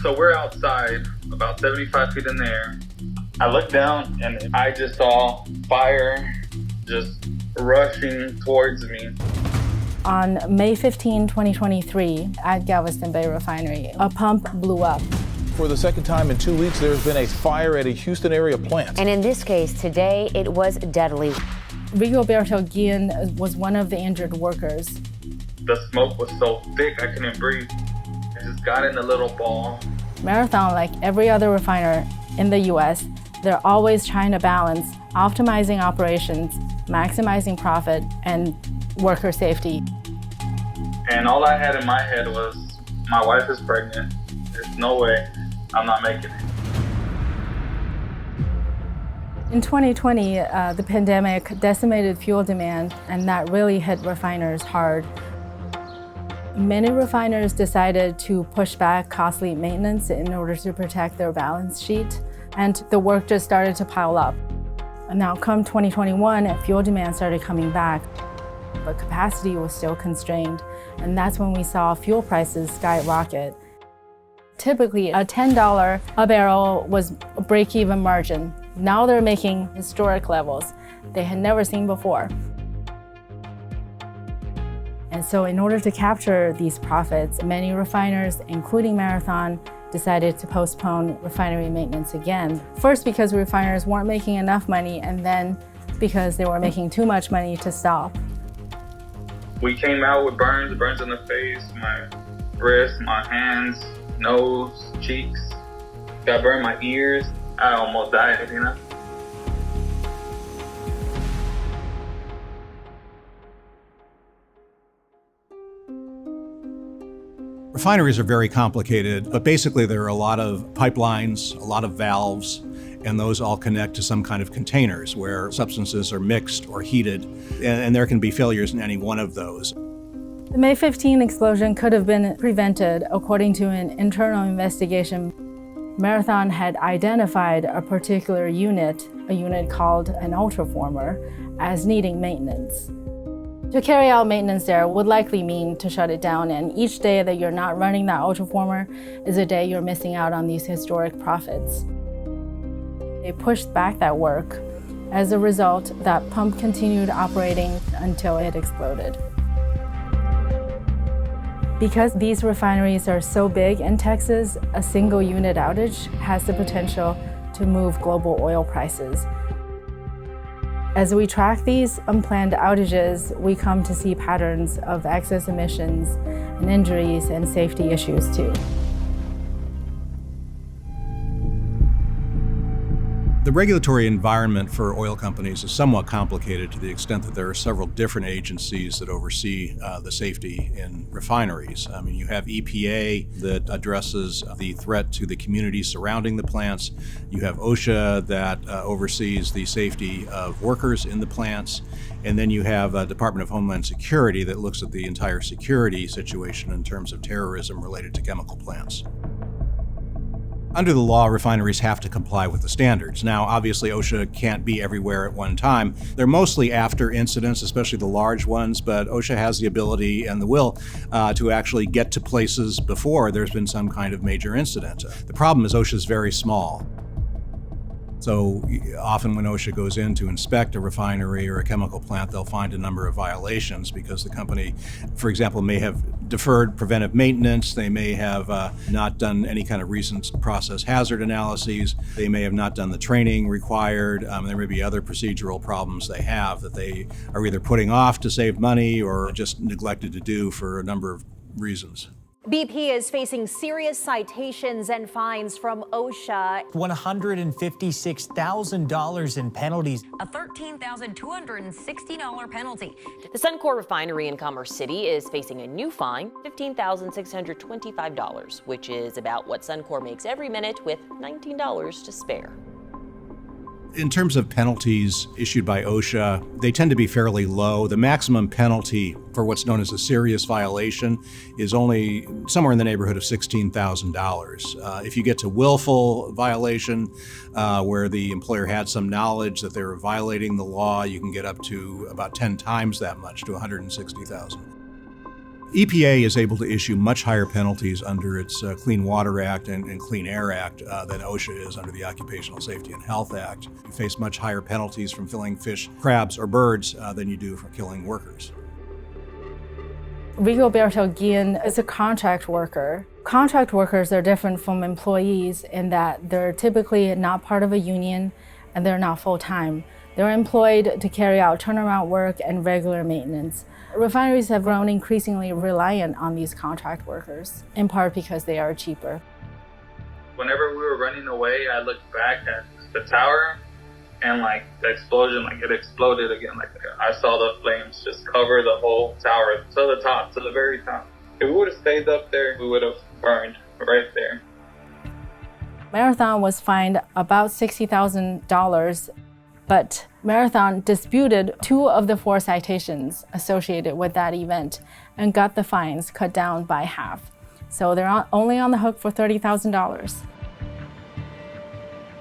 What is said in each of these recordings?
So we're outside, about 75 feet in the air. I looked down and I just saw fire just rushing towards me. On May 15, 2023, at Galveston Bay Refinery, a pump blew up. For the second time in 2 weeks, there's been a fire at a Houston area plant. And in this case, today, it was deadly. Rigoberto Guillen was one of the injured workers. The smoke was so thick I couldn't breathe. I just got in a little ball. Marathon, like every other refiner in the US, they're always trying to balance optimizing operations, maximizing profit, and worker safety. And all I had in my head was, my wife is pregnant. There's no way I'm not making it. In 2020, the pandemic decimated fuel demand, and that really hit refiners hard. Many refiners decided to push back costly maintenance in order to protect their balance sheet, and the work just started to pile up. And now come 2021, fuel demand started coming back, but capacity was still constrained, and that's when we saw fuel prices skyrocket. Typically, a $10 a barrel was a break-even margin. Now they're making historic levels they had never seen before. And so in order to capture these profits, many refiners, including Marathon, decided to postpone refinery maintenance again. First, because refiners weren't making enough money, and then because they were making too much money to stop. We came out with burns in the face, my wrists, my hands, nose, cheeks. Got burned my ears. I almost died, you know? Refineries are very complicated, but basically there are a lot of pipelines, a lot of valves, and those all connect to some kind of containers where substances are mixed or heated, and there can be failures in any one of those. The May 15 explosion could have been prevented according to an internal investigation. Marathon had identified a particular unit, a unit called an ultraformer, as needing maintenance. To carry out maintenance there would likely mean to shut it down, and each day that you're not running that ultraformer is a day you're missing out on these historic profits. They pushed back that work. As a result, that pump continued operating until it exploded. Because these refineries are so big in Texas, a single unit outage has the potential to move global oil prices. As we track these unplanned outages, we come to see patterns of excess emissions and injuries and safety issues too. The regulatory environment for oil companies is somewhat complicated to the extent that there are several different agencies that oversee the safety in refineries. I mean, you have EPA that addresses the threat to the communities surrounding the plants. You have OSHA that oversees the safety of workers in the plants. And then you have Department of Homeland Security that looks at the entire security situation in terms of terrorism related to chemical plants. Under the law, refineries have to comply with the standards. Now, obviously, OSHA can't be everywhere at one time. They're mostly after incidents, especially the large ones, but OSHA has the ability and the will to actually get to places before there's been some kind of major incident. The problem is OSHA is very small. So often when OSHA goes in to inspect a refinery or a chemical plant, they'll find a number of violations because the company, for example, may have deferred preventive maintenance. They may have not done any kind of recent process hazard analyses. They may have not done the training required. There may be other procedural problems they have that they are either putting off to save money or just neglected to do for a number of reasons. BP is facing serious citations and fines from OSHA. $156,000 in penalties. A $13,260 penalty. The Suncor refinery in Commerce City is facing a new fine, $15,625, which is about what Suncor makes every minute with $19 to spare. In terms of penalties issued by OSHA, they tend to be fairly low. The maximum penalty for what's known as a serious violation is only somewhere in the neighborhood of $16,000. If you get to willful violation, where the employer had some knowledge that they were violating the law, you can get up to about 10 times that much, to $160,000. EPA is able to issue much higher penalties under its Clean Water Act and Clean Air Act than OSHA is under the Occupational Safety and Health Act. You face much higher penalties from killing fish, crabs, or birds than you do for killing workers. Rigoberto Guillen is a contract worker. Contract workers are different from employees in that they're typically not part of a union and they're not full-time. They're employed to carry out turnaround work and regular maintenance. Refineries have grown increasingly reliant on these contract workers, in part because they are cheaper. Whenever we were running away, I looked back at the tower and the explosion, it exploded again. I saw the flames just cover the whole tower to the top, to the very top. If we would have stayed up there, we would have burned right there. Marathon was fined about $60,000, but Marathon disputed 2 of the 4 citations associated with that event and got the fines cut down by half. So they're only on the hook for $30,000.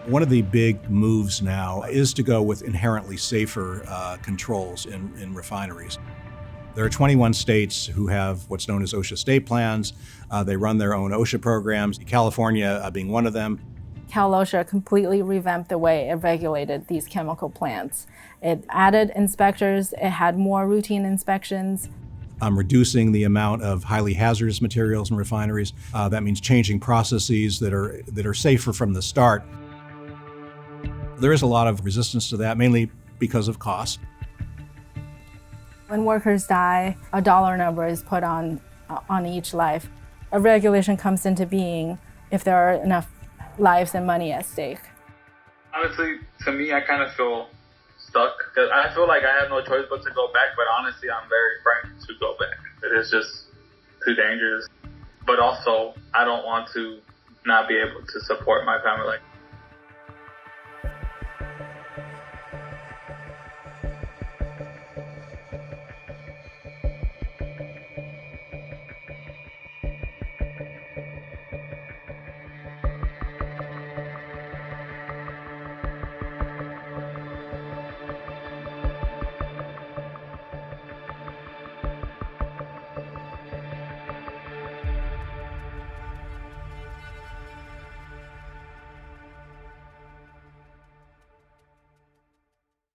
One of the big moves now is to go with inherently safer controls in refineries. There are 21 states who have what's known as OSHA state plans. They run their own OSHA programs, California being one of them. Cal OSHA completely revamped the way it regulated these chemical plants. It added inspectors, it had more routine inspections. Reducing the amount of highly hazardous materials in refineries. That means changing processes that are safer from the start. There is a lot of resistance to that, mainly because of cost. When workers die, a dollar number is put on each life. A regulation comes into being if there are enough lives and money at stake. Honestly, to me, I kind of feel stuck because I feel like I have no choice but to go back, but honestly, I'm very frightened to go back. It is just too dangerous. But also, I don't want to not be able to support my family.